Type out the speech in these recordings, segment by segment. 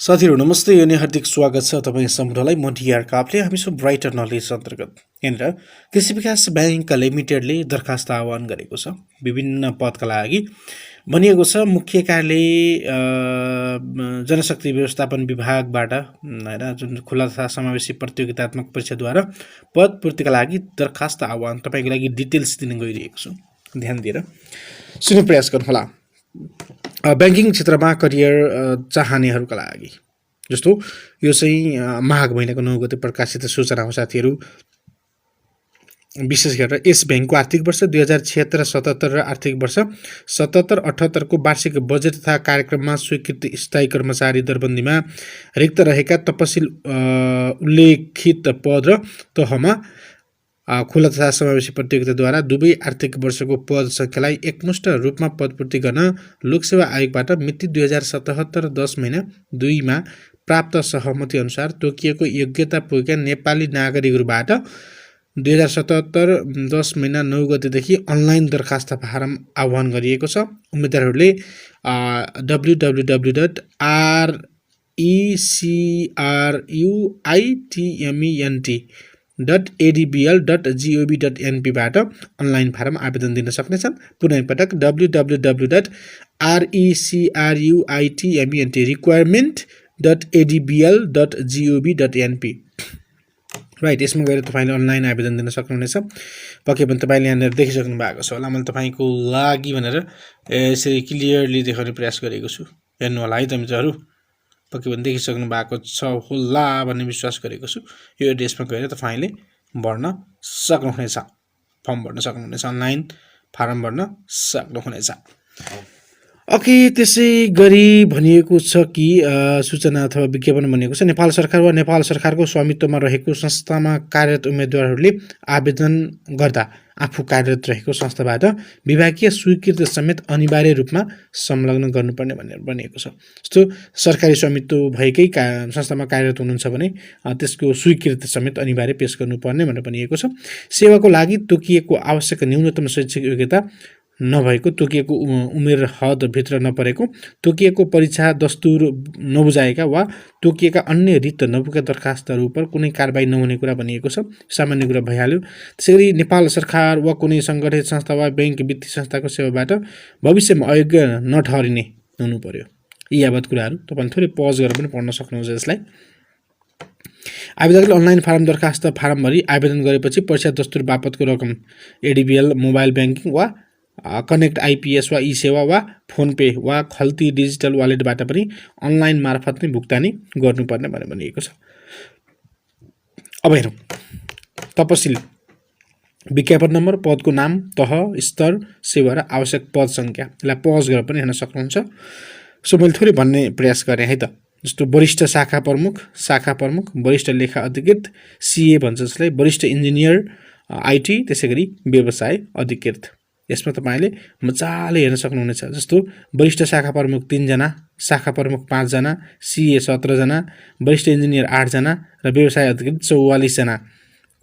साथीहरू नमस्ते अनि हार्दिक स्वागत छ तपाईँ सम्पूर्णलाई म डिआर कापले हामी छौँ ब्राइटर नलेज अन्तर्गत यहाँनिर कृषि विकास ब्याङ्क लिमिटेडले दरखास्त आह्वान गरेको छ विभिन्न पदका लागि भनिएको छ मुख्य कार्यालय जनशक्ति व्यवस्थापन विभागबाट होइन जुन खुला तथा समावेशी प्रतियोगितात्मक परीक्षाद्वारा पद पूर्तिका लागि दरखास्त आह्वान तपाईँको लागि डिटेल्स दिन गइरहेको छु ध्यान दिएर सुन्ने प्रयास गर्नुहोला ब्याङ्किङ क्षेत्रमा करियर चाहनेहरूका लागि जस्तो यो चाहिँ माघ महिनाको 9 गते प्रकाशित सूचना हो साथीहरू विशेष गरेर यस ब्याङ्कको आर्थिक वर्ष 2076-77 र आर्थिक वर्ष 77-78 को वार्षिक बजेट तथा कार्यक्रममा स्वीकृत स्थायी कर्मचारी दरबन्दीमा रिक्त रहेका तपसिल उल्लेखित पद र तहमा खुला तथा समावेशी प्रतियोगिताद्वारा दुवै आर्थिक वर्षको पद सङ्ख्यालाई एकमुष्ट रूपमा पदपूर्ति गर्न लोकसेवा आयोगबाट मिति 2077 10 महिना 2 मा प्राप्त सहमति अनुसार तोकिएको योग्यता पुगेका नेपाली नागरिकहरूबाट 2077 10 महिना 9 गतेदेखि अनलाइन दरखास्त फारम आह्वान गरिएको छ। उम्मेदवारहरूले www.recruitment.adbl.gov.np बाट अनलाइन फारम आवेदन दिन सक्नेछन्। पुनः पटक www.requirement.adbl.gov.np राइट, यसमा गएर तपाईँले अनलाइन आवेदन दिन सक्नुहुनेछ। पक्कै पनि तपाईँले यहाँनिर देखिसक्नु भएको छ होला। मैले तपाईँको लागि भनेर यसरी क्लियरली देखाउने प्रयास गरेको छु। हेर्नु होला है तपाईँहरू, पक्कै पनि देखिसक्नु भएको छ होला भन्ने विश्वास गरेको छु। यो एड्रेसमा गएर तपाईँले भर्न सक्नुहुनेछ, फर्म भर्न सक्नुहुनेछ, अनलाइन फारम भर्न सक्नुहुनेछ। ओके, त्यसै गरी भनिएको छ कि सूचना अथवा विज्ञापन भनिएको छ नेपाल सरकार वा नेपाल सरकारको स्वामित्वमा रहेको संस्थामा कार्यरत उम्मेदवारहरूले आवेदन गर्दा आफू कार्यरत रहेको संस्थाबाट विभागीय स्वीकृति समेत अनिवार्य रूपमा संलग्न गर्नुपर्ने भनेर भनिएको छ। जस्तो सरकारी स्वामित्व भएकै संस्थामा कार्यरत हुनुहुन्छ भने त्यसको स्वीकृति समेत अनिवार्य पेश गर्नुपर्ने भनेर भनिएको छ। सेवाको लागि तोकिएको आवश्यक न्यूनतम शैक्षिक योग्यता नभएको, तोकिएको उमेर हदभित्र नपरेको, तोकिएको परीक्षा दस्तुर नबुझाएका वा तोकिएका अन्य रित नपुगेका दरखास्तहरू उप कुनै कारबाही नहुने कुरा भनिएको छ। सामान्य कुरा भइहाल्यो। त्यसैगरी नेपाल सरकार वा कुनै सङ्गठित संस्था वा ब्याङ्क वित्तीय संस्थाको सेवाबाट भविष्यमा अयोग्य नठहरिने हुनु पर्यो। यी यावत कुराहरू तपाईँले थोरै पज गरेर पनि पढ्न सक्नुहुन्छ। यसलाई आवेदकले अनलाइन फारम दरखास्त फारम भरी आवेदन गरेपछि परीक्षा दस्तुर बापतको रकम एडीबीएल मोबाइल ब्याङ्किङ वा कनेक्ट आइपीएस वा ई सेवा वा फोन पे वा खल्ती डिजिटल वालेटबाट पनि अनलाइन मार्फत नै भुक्तानी गर्नुपर्ने भनेर भनिएको छ। अब हेरौँ तपसिल विज्ञापन नम्बर, पदको नाम, तह, स्तर, सेवा र आवश्यक पद सङ्ख्या। यसलाई पज गरेर पनि हेर्न सक्नुहुन्छ। सो मैले थोरै भन्ने प्रयास गरेँ है त। जस्तो वरिष्ठ शाखा प्रमुख, वरिष्ठ लेखा अधिकृत, सीए भन्छ जसलाई, वरिष्ठ इन्जिनियर आइटी, त्यसै गरी व्यवसाय अधिकृत। यसमा तपाईँले मजाले हेर्न सक्नुहुनेछ। जस्तो वरिष्ठ शाखा प्रमुख 3 जना, शाखा प्रमुख 5 जना, सीए 17 जना, वरिष्ठ इन्जिनियर 8 जना र व्यवसाय अधिकृत 44 जना।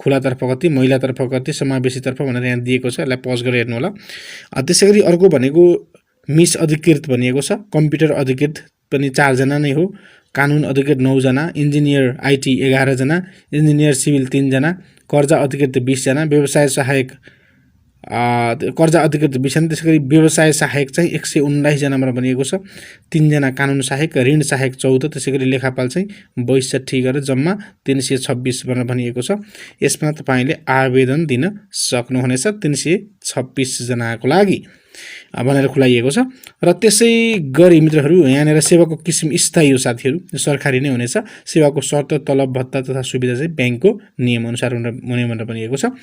खुलातर्फ कति, महिलातर्फ कति, समावेशीतर्फ भनेर यहाँ दिएको छ। यसलाई पज गरेर हेर्नु होला। त्यसै गरी अर्को भनेको मिस अधिकृत भनिएको छ। कम्प्युटर अधिकृत पनि 4 जना नै हो, कानुन अधिकृत 9 जना, इन्जिनियर आइटी 11 जना, इन्जिनियर सिभिल 3 जना, कर्जा अधिकृत 20 जना, व्यवसाय सहायक कर्जा अधिकृत 20 जना, त्यसै गरी व्यवसाय सहायक चाहिँ 119 जनामा भनिएको छ। 3 जना कानुन सहायक, ऋण सहायक 14, त्यसै गरी लेखापाल चाहिँ 62 गरेर जम्मा 326 भनेर भनिएको छ। यसमा तपाईँले आवेदन दिन सक्नुहुनेछ 326 जनाको लागि भनेर खुलाइएको छ। र त्यसै गरी मित्रहरू यहाँनिर सेवाको किसिम स्थायी हो साथीहरू, सरकारी नै हुनेछ। सेवाको शर्त, तलब, भत्ता तथा सुविधा चाहिँ ब्याङ्कको नियमअनुसार हुने भनेर भनिएको छ।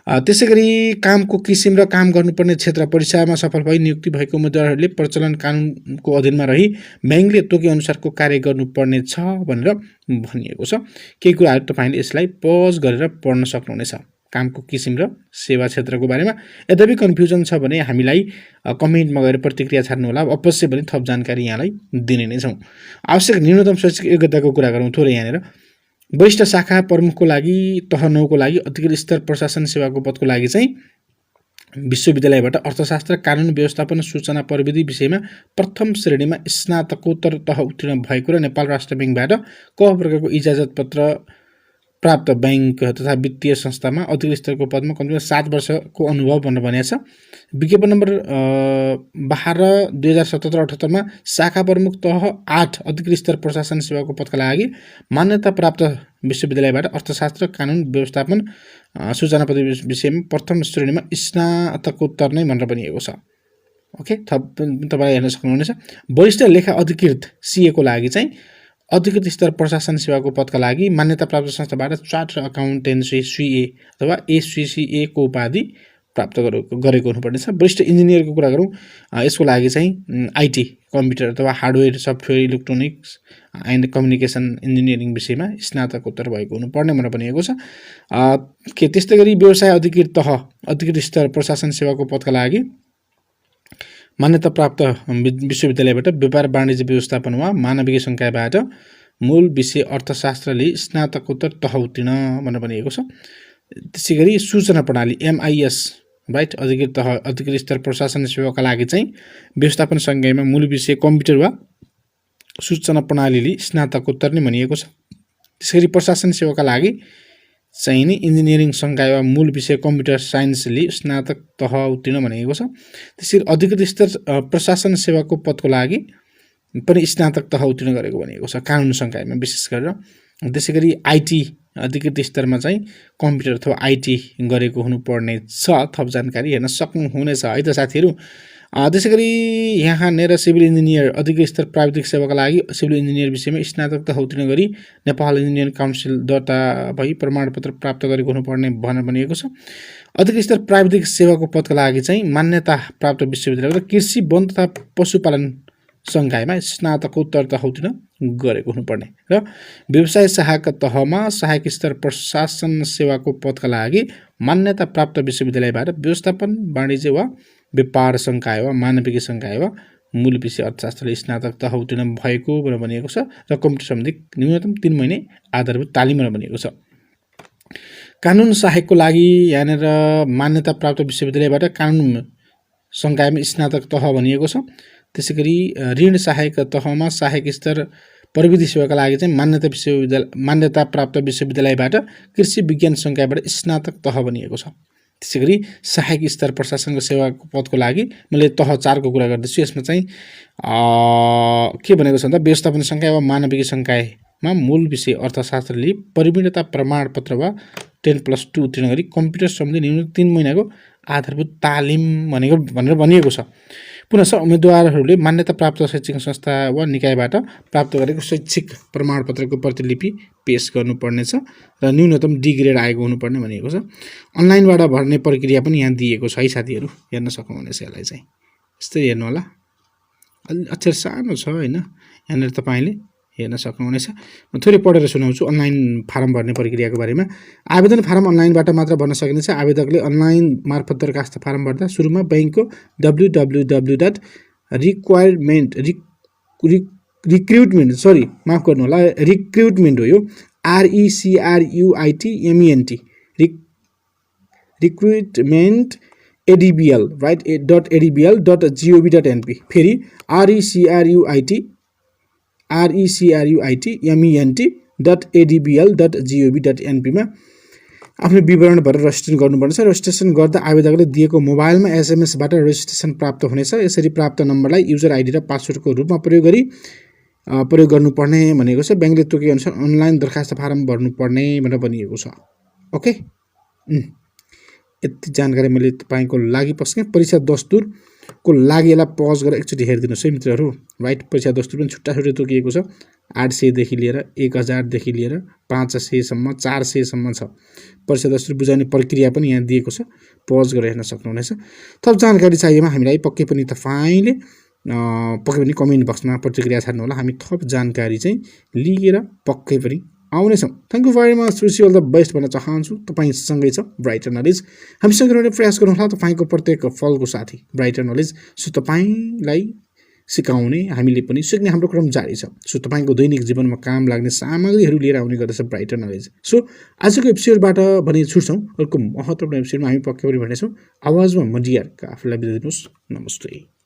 त्यसै गरी कामको किसिम र काम गर्नुपर्ने क्षेत्र, परीक्षामा सफल भई नियुक्ति भएको उम्मेदवारहरूले प्रचलन कानुनको अधीनमा रही ब्याङ्कले तोके अनुसारको कार्य गर्नुपर्ने छ भनेर भनिएको छ। केही कुराहरू तपाईँले यसलाई पज गरेर पढ्न सक्नुहुनेछ कामको किसिम र सेवा क्षेत्रको बारेमा। यद्यपि कन्फ्युजन छ भने हामीलाई कमेन्टमा गएर प्रतिक्रिया छाड्नु होला। अवश्य पनि थप जानकारी यहाँलाई दिने नै छौँ। आवश्यक न्यूनतम शैक्षिक योग्यताको कुरा गरौँ थोरै यहाँनिर। वरिष्ठ शाखा प्रमुखको लागि, तह 9 को लागि, अधिकृत स्तर प्रशासन सेवाको पदको लागि चाहिँ विश्वविद्यालयबाट अर्थशास्त्र, कानुन व्यवस्थापन, सूचना प्रविधि विषयमा प्रथम श्रेणीमा स्नातकोत्तर तह उत्तीर्ण भएको र नेपाल राष्ट्र ब्याङ्कबाट क प्रकारको इजाजत पत्र प्राप्त बैंक तथा वित्तीय संस्थामा अधिकृत स्तरको पदमा कम्तीमा 7 वर्षको अनुभव भनेर भनेको छ। विज्ञापन नम्बर 12/2077-78 मा शाखा प्रमुख तह 8 अधिकृत स्तर प्रशासन सेवाको पदका लागि मान्यता प्राप्त विश्वविद्यालयबाट अर्थशास्त्र, कानुन व्यवस्थापन, सूचना प्रविधि विषयमा प्रथम श्रेणीमा स्नातकोत्तर नै भनेर भनिएको छ। ओके, तपाईले हेर्न सक्नुहुनेछ। वरिष्ठ लेखा अधिकृत सीए को लागि चाहिँ अधिकृत स्तर प्रशासन सेवाको पदका लागि मान्यता प्राप्त संस्थाबाट चार्टर अकाउन्टेन्सी सीए अथवा एसीसीए को उपाधि प्राप्त गरेको हुनुपर्नेछ। वरिष्ठ इन्जिनियरको कुरा गरौँ, यसको लागि चाहिँ आईटी, कम्प्युटर अथवा hardware, software, electronics and communication engineering विषयमा स्नातकोत्तर भएको हुनुपर्ने भनेर भनिएको छ। त्यस्तै गरी व्यवसाय अधिकृत तह अधिकृत स्तर प्रशासन सेवाको पदका लागि मान्यता प्राप्त विश्वविद्यालयबाट व्यापार वाणिज्य व्यवस्थापन वा मानविकी संकायबाट मूल विषय अर्थशास्त्रले स्नातकोत्तर तह उत्तीर्ण भनेर भनिएको छ। त्यसैगरी सूचना प्रणाली एमआईएस राइट अधिकृत तह अधिकृत स्तर प्रशासन सेवाका लागि चाहिँ व्यवस्थापन संकायमा मूल विषय कम्प्युटर वा सूचना प्रणालीले स्नातकोत्तर नै भनिएको छ। त्यसैगरी प्रशासन सेवाका लागि चाहिँ नि इन्जिनियरिङ संकाय वा मूल विषय कम्प्युटर साइन्सले स्नातक तह उत्तीर्ण भनिएको छ। त्यसैगरी अधिकृत स्तर प्रशासन सेवाको पदको लागि पनि स्नातक तह उत्तीर्ण गरेको भनिएको छ कानुन संकायमा विशेष गरेर। त्यसैगरी आईटी अधिकृत स्तरमा चाहिँ कम्प्युटर अथवा आईटी गरेको हुनुपर्ने छ। थप जानकारी हेर्न सक्नुहुनेछ है त साथीहरू। त्यसैगरी यहाँनिर सिभिल इन्जिनियर अधिकृत स्तर प्राविधिक सेवाका लागि सिभिल इन्जिनियर विषयमा स्नातक तह उत्तीर्ण गरी नेपाल इन्जिनियरिङ काउन्सिल दर्ता भई प्रमाणपत्र प्राप्त गरेको हुनुपर्ने भनेर भनिएको छ। अधिकृत स्तर प्राविधिक सेवाको पदका लागि चाहिँ मान्यता प्राप्त विश्वविद्यालयबाट कृषि, वन तथा पशुपालन संकायमा स्नातकोत्तर तह उत्तीर्ण गरेको हुनुपर्ने र व्यवसाय सहायक तहमा सहायक स्तर प्रशासन सेवाको पदका लागि मान्यता प्राप्त विश्वविद्यालयबाट व्यवस्थापन, वाणिज्य वा व्यापार संकाय वा मानविकी संकाय वा मूल विषय अर्थशास्त्रले स्नातक तह उत्तीर्ण भएको भनेर भनिएको छ र कम्प्युटर सम्बन्धी न्यूनतम 3 महिने आधारभूत तालिम भनेर भनिएको छ। कानुन सहायकको लागि यहाँनिर मान्यता प्राप्त विश्वविद्यालयबाट कानुन संकायमा स्नातक तह भनिएको छ। त्यसैगरी ऋण सहायक तहमा सहायक स्तर प्रविधि सेवाका लागि चाहिँ मान्यता प्राप्त विश्वविद्यालयबाट कृषि विज्ञान संकायबाट स्नातक तह भनिएको छ। त्यसैगरी सहायक स्तर प्रशासनको सेवाको पदको लागि मैले तह 4 को कुरा गर्दैछु। यसमा चाहिँ के भनेको छ भन्दा व्यवस्थापन संकाय वा मानविकी संकायमा मूल विषय अर्थशास्त्रले प्रवीणता प्रमाणपत्र वा 10+2 उत्तीर्ण गरी कम्प्युटर सम्बन्धी न्यूनतम 3 महिनाको आधारभूत तालिम भनेर भनिएको छ। पुनः उम्मेदवारहरूले मान्यता प्राप्त शैक्षिक संस्था वा निकायबाट प्राप्त गरेको शैक्षिक प्रमाणपत्रको प्रतिलिपि पेश गर्नुपर्नेछ र न्यूनतम डी ग्रेड आएको हुनुपर्ने भनिएको छ। अनलाइनबाट भर्ने प्रक्रिया पनि यहाँ दिएको छ है साथीहरू, हेर्न सक्नुहुनेछ। यसलाई चाहिँ यस्तै हेर्नु होला, अलि अक्षर सानो छ हैन, यहाँनिर तपाईले हेर्न सक्नुहुनेछ। म थोरै पढेर सुनाउँछु अनलाइन फारम भर्ने प्रक्रियाको बारेमा। आवेदन फारम अनलाइनबाट मात्र भर्न सकिनेछ। आवेदकले अनलाइन मार्फत दरखास्त फारम भर्दा सुरुमा बैंकको रिक्रुटमेन्ट हो यो RECRUITMENT recruitment ADBL right .adbl.gov.np फेरि RECRUITMENT.adbl.gov.np मा आफ्नो विवरण भरेर रजिस्ट्रेसन गर्नुपर्नेछ। रजिस्ट्रेसन गर्दा आवेदकले दिएको मोबाइलमा SMS बाट रजिस्ट्रेसन प्राप्त हुनेछ। यसरी प्राप्त नम्बरलाई युजर आइडी र पासवर्डको रूपमा प्रयोग गर्नुपर्ने भनेको छ। बैंकले तोके अनुसार अनलाइन दरखास्त फारम भर्नुपर्ने भनेर भनिएको छ। ओके, यति जानकारी मैले तपाईको लागि पस्के परीक्षा दस्तुरको लागि यसलाई पज गरेर एकचोटि हेरिदिनुस् है मित्रहरू। राइट, परीक्षा दस्तुर पनि छुट्टा छुट्टै तोकिएको छ। 800 देखि लिएर 1000 देखि लिएर 500 सम्म 400 सम्म छ। परीक्षा दस्तुर बुझाउने प्रक्रिया पनि यहाँ दिएको छ, पज गरेर हेर्न सक्नुहुनेछ। थप जानकारी चाहिएमा हामीलाई पक्कै पनि तपाईले कमेन्ट बक्समा प्रतिक्रिया छाड्नु होला। हामी थप जानकारी चाहिँ लिएर पक्कै पनि आउनेछौँ। Thank you very much, wish you all the best भन्न चाहन्छु। तपाईसँगै छ ब्राइटर नलेज, हामीसँग रहने प्रयास गरौँला तपाईको प्रत्येक फलको साथी ब्राइटर नलेज। सो तपाईलाई सिकाउने हामीले पनि सिक्ने हाम्रो क्रम जारी छ। सो तपाईँको दैनिक जीवनमा काम लाग्ने सामग्रीहरू लिएर आउने गर्दछ ब्राइटर नलेज। सो आजको एपिसोडबाट भने छुट्छौँ, अर्को महत्त्वपूर्ण एपिसोडमा हामी पक्कै पनि भेट्नेछौँ। आवाजमा म डिआर आफूलाई बिदा दिनुहोस्। नमस्ते।